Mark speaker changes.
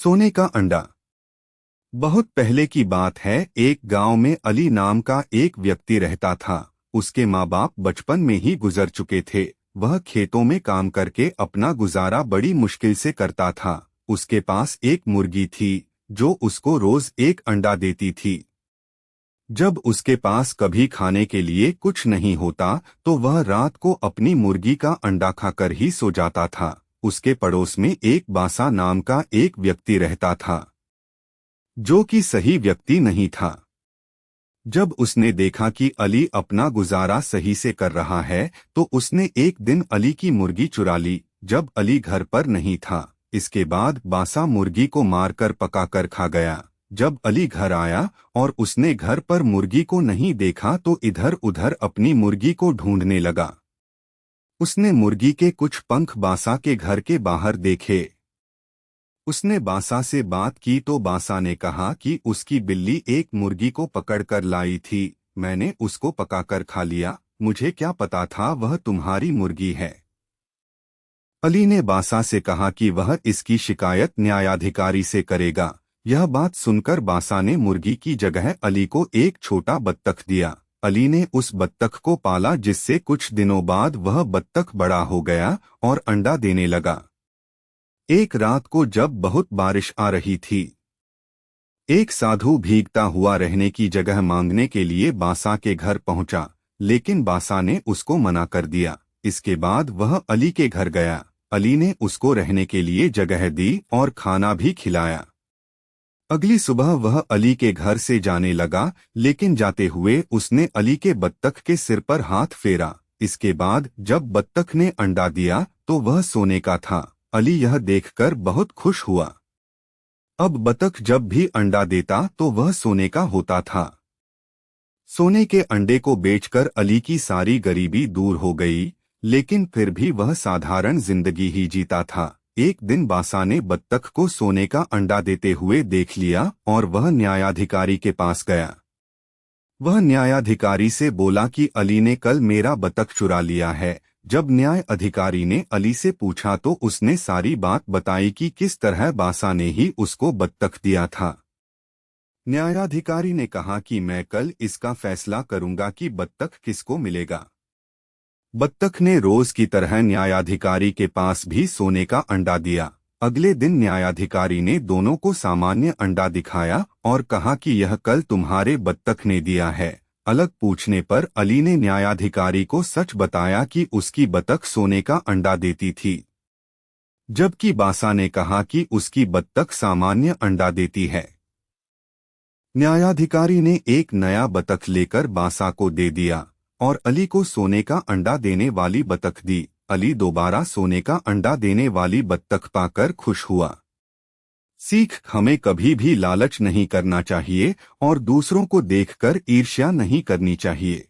Speaker 1: सोने का अंडा। बहुत पहले की बात है। एक गांव में अली नाम का एक व्यक्ति रहता था। उसके माँ बाप बचपन में ही गुजर चुके थे। वह खेतों में काम करके अपना गुजारा बड़ी मुश्किल से करता था। उसके पास एक मुर्गी थी जो उसको रोज एक अंडा देती थी। जब उसके पास कभी खाने के लिए कुछ नहीं होता तो वह रात को अपनी मुर्गी का अंडा खाकर ही सो जाता था। उसके पड़ोस में एक बासा नाम का एक व्यक्ति रहता था जो कि सही व्यक्ति नहीं था। जब उसने देखा कि अली अपना गुजारा सही से कर रहा है तो उसने एक दिन अली की मुर्गी चुरा ली जब अली घर पर नहीं था। इसके बाद बासा मुर्गी को मारकर पकाकर खा गया। जब अली घर आया और उसने घर पर मुर्गी को नहीं देखा तो इधर उधर अपनी मुर्गी को ढूंढने लगा। उसने मुर्गी के कुछ पंख बासा के घर के बाहर देखे। उसने बासा से बात की तो बासा ने कहा कि उसकी बिल्ली एक मुर्गी को पकड़कर लाई थी। मैंने उसको पकाकर खा लिया। मुझे क्या पता था वह तुम्हारी मुर्गी है। अली ने बासा से कहा कि वह इसकी शिकायत न्यायाधिकारी से करेगा। यह बात सुनकर बासा ने मुर्गी की जगह अली को एक छोटा बत्तख दिया। अली ने उस बत्तख को पाला जिससे कुछ दिनों बाद वह बत्तख बड़ा हो गया और अंडा देने लगा। एक रात को जब बहुत बारिश आ रही थी, एक साधु भीगता हुआ रहने की जगह मांगने के लिए बासा के घर पहुंचा, लेकिन बासा ने उसको मना कर दिया। इसके बाद वह अली के घर गया। अली ने उसको रहने के लिए जगह दी और खाना भी खिलाया। अगली सुबह वह अली के घर से जाने लगा, लेकिन जाते हुए उसने अली के बत्तख के सिर पर हाथ फेरा। इसके बाद जब बत्तख ने अंडा दिया तो वह सोने का था। अली यह देखकर बहुत खुश हुआ। अब बतख जब भी अंडा देता तो वह सोने का होता था। सोने के अंडे को बेचकर अली की सारी गरीबी दूर हो गई, लेकिन फिर भी वह साधारण जिंदगी ही जीता था। एक दिन बासा ने बत्तख को सोने का अंडा देते हुए देख लिया और वह न्यायाधिकारी के पास गया। वह न्यायाधिकारी से बोला कि अली ने कल मेरा बतख चुरा लिया है। जब न्याय अधिकारी ने अली से पूछा तो उसने सारी बात बताई कि किस तरह बासा ने ही उसको बत्तख दिया था। न्यायाधिकारी ने कहा कि मैं कल इसका फैसला करूंगा कि बत्तख किसको मिलेगा। बत्तख ने रोज की तरह न्यायाधिकारी के पास भी सोने का अंडा दिया। अगले दिन न्यायाधिकारी ने दोनों को सामान्य अंडा दिखाया और कहा कि यह कल तुम्हारे बत्तख ने दिया है। अलग पूछने पर अली ने न्यायाधिकारी को सच बताया कि उसकी बतख सोने का अंडा देती थी, जबकि बासा ने कहा कि उसकी बत्तख सामान्य अंडा देती है। न्यायाधिकारी ने एक नया बतख लेकर बासा को दे दिया और अली को सोने का अंडा देने वाली बतख दी। अली दोबारा सोने का अंडा देने वाली बत्तख पाकर खुश हुआ। सीख, हमें कभी भी लालच नहीं करना चाहिए और दूसरों को देखकर ईर्ष्या नहीं करनी चाहिए।